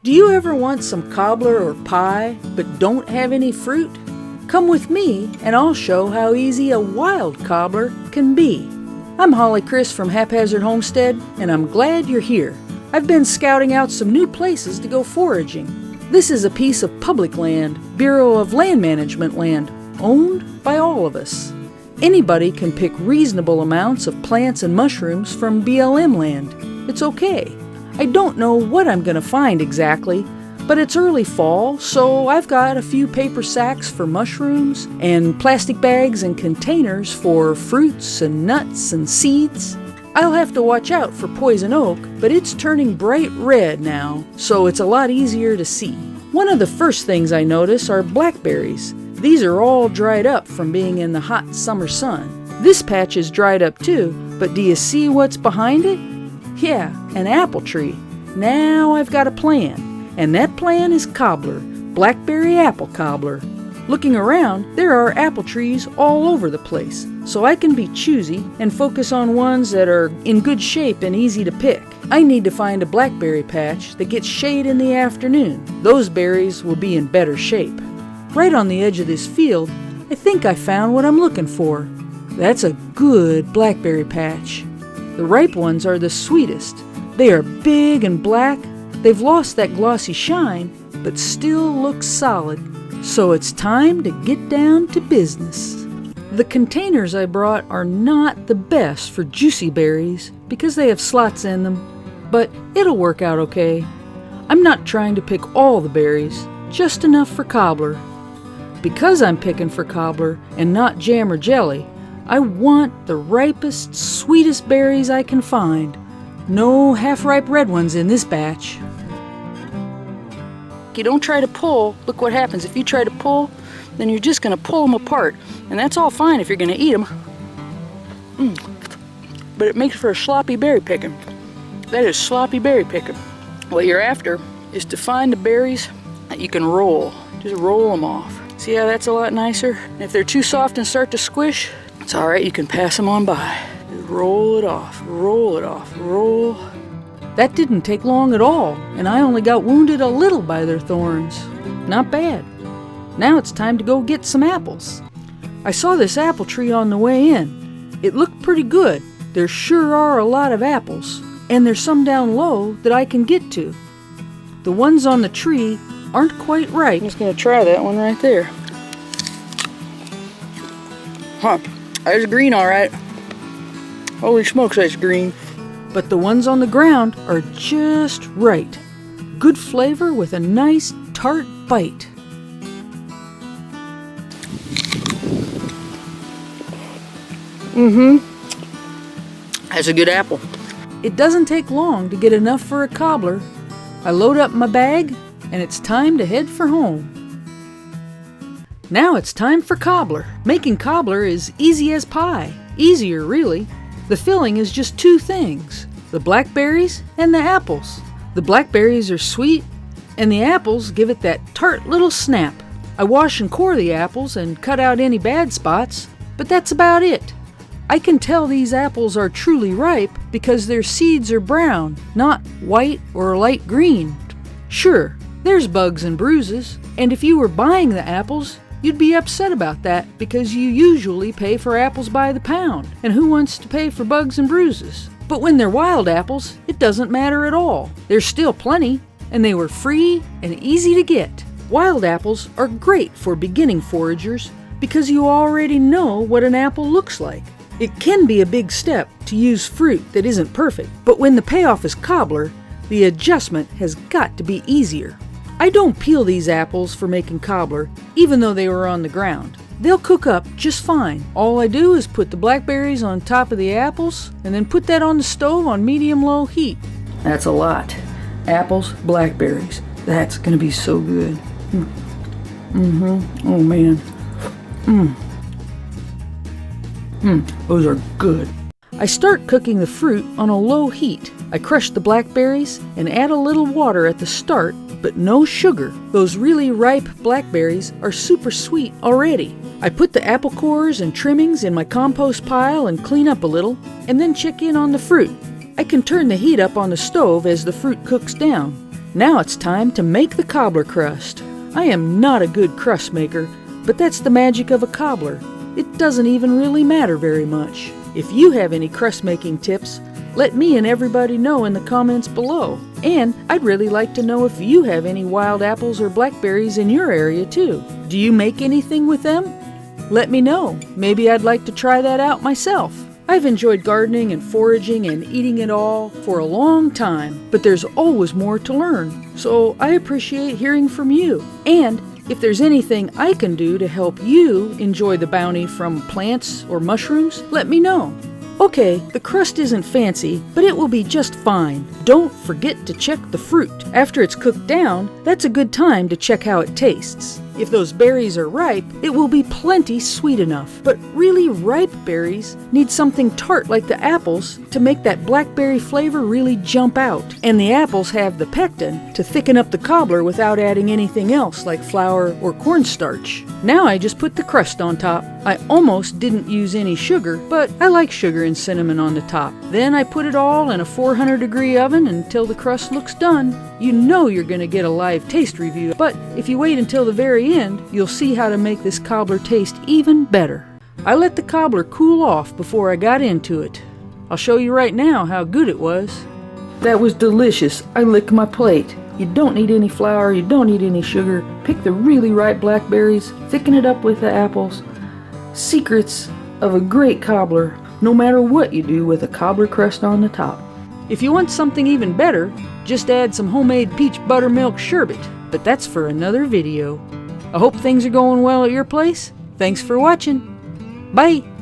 Do you ever want some cobbler or pie, but don't have any fruit? Come with me and I'll show how easy a wild cobbler can be. I'm Holly Chris from Haphazard Homestead, and I'm glad you're here. I've been scouting out some new places to go foraging. This is a piece of public land, Bureau of Land Management land, owned by all of us. Anybody can pick reasonable amounts of plants and mushrooms from BLM land. It's okay. I don't know what I'm going to find exactly, but it's early fall, so I've got a few paper sacks for mushrooms and plastic bags and containers for fruits and nuts and seeds. I'll have to watch out for poison oak, but it's turning bright red now, so it's a lot easier to see. One of the first things I notice are blackberries. These are all dried up from being in the hot summer sun. This patch is dried up too, but do you see what's behind it? Yeah, an apple tree. Now I've got a plan, and that plan is Cobbler, Blackberry apple cobbler. Looking around, there are apple trees all over the place, so I can be choosy and focus on ones that are in good shape and easy to pick. I need to find a blackberry patch that gets shade in the afternoon. Those berries will be in better shape. Right on the edge of this field, I think I found what I'm looking for. That's a good blackberry patch. The ripe ones are the sweetest. They are big and black. They've lost that glossy shine, but still look solid. So it's time to get down to business. The containers I brought are not the best for juicy berries because they have slots in them, but it'll work out okay. I'm not trying to pick all the berries, just enough for cobbler. Because I'm picking for cobbler and not jam or jelly, I want the ripest, sweetest berries I can find. No half-ripe red ones in this batch. You don't try to pull. Look what happens. If you try to pull, then you're just going to pull them apart. And that's all fine if you're going to eat them. But it makes for a sloppy berry picking. That is sloppy berry picking. What you're after is to find the berries that you can roll. Just roll them off. See how that's a lot nicer? And if they're too soft and start to squish, it's all right, you can pass them on by. Just roll it off, roll it off, roll. That didn't take long at all, and I only got wounded a little by their thorns. Not bad. Now it's time to go get some apples. I saw this apple tree on the way in. It looked pretty good. There sure are a lot of apples, and there's some down low that I can get to. The ones on the tree aren't quite ripe. I'm just going to try that one right there. Huh. There's green, all right. Holy smokes, that's green. But the ones on the ground are just right. Good flavor with a nice tart bite. That's a good apple. It doesn't take long to get enough for a cobbler. I load up my bag, and it's time to head for home. Now it's time for cobbler. Making cobbler is easy as pie. Easier, really. The filling is just two things, the blackberries and the apples. The blackberries are sweet, and the apples give it that tart little snap. I wash and core the apples and cut out any bad spots, but that's about it. I can tell these apples are truly ripe because their seeds are brown, not white or light green. Sure, there's bugs and bruises, and if you were buying the apples, you'd be upset about that because you usually pay for apples by the pound, and who wants to pay for bugs and bruises? But when they're wild apples, it doesn't matter at all. There's still plenty, and they were free and easy to get. Wild apples are great for beginning foragers because you already know what an apple looks like. It can be a big step to use fruit that isn't perfect, but when the payoff is cobbler, the adjustment has got to be easier. I don't peel these apples for making cobbler, even though they were on the ground. They'll cook up just fine. All I do is put the blackberries on top of the apples, and then put that on the stove on medium-low heat. That's a lot. Apples, blackberries. That's gonna be so good. Oh man. Those are good. I start cooking the fruit on a low heat. I crush the blackberries and add a little water at the start, but no sugar. Those really ripe blackberries are super sweet already. I put the apple cores and trimmings in my compost pile and clean up a little, and then check in on the fruit. I can turn the heat up on the stove as the fruit cooks down. Now it's time to make the cobbler crust. I am not a good crust maker, but that's the magic of a cobbler. It doesn't even really matter very much. If you have any crust making tips, let me and everybody know in the comments below. And I'd really like to know if you have any wild apples or blackberries in your area too. Do you make anything with them? Let me know. Maybe I'd like to try that out myself. I've enjoyed gardening and foraging and eating it all for a long time, but there's always more to learn. So I appreciate hearing from you. And if there's anything I can do to help you enjoy the bounty from plants or mushrooms, let me know. Okay, the crust isn't fancy, but it will be just fine. Don't forget to check the fruit. After it's cooked down, that's a good time to check how it tastes. If those berries are ripe, it will be plenty sweet enough. But really ripe berries need something tart like the apples to make that blackberry flavor really jump out. And the apples have the pectin to thicken up the cobbler without adding anything else like flour or cornstarch. Now I just put the crust on top. I almost didn't use any sugar, but I like sugar and cinnamon on the top. Then I put it all in a 400-degree oven until the crust looks done. You know you're going to get a live taste review, but if you wait until the very end, you'll see how to make this cobbler taste even better. I let the cobbler cool off before I got into it. I'll show you right now how good it was. That was delicious. I licked my plate. You don't need any flour, you don't need any sugar. Pick the really ripe blackberries, thicken it up with the apples. Secrets of a great cobbler, no matter what you do with a cobbler crust on the top. If you want something even better, just add some homemade peach buttermilk sherbet, but that's for another video. I hope things are going well at your place. Thanks for watching. Bye!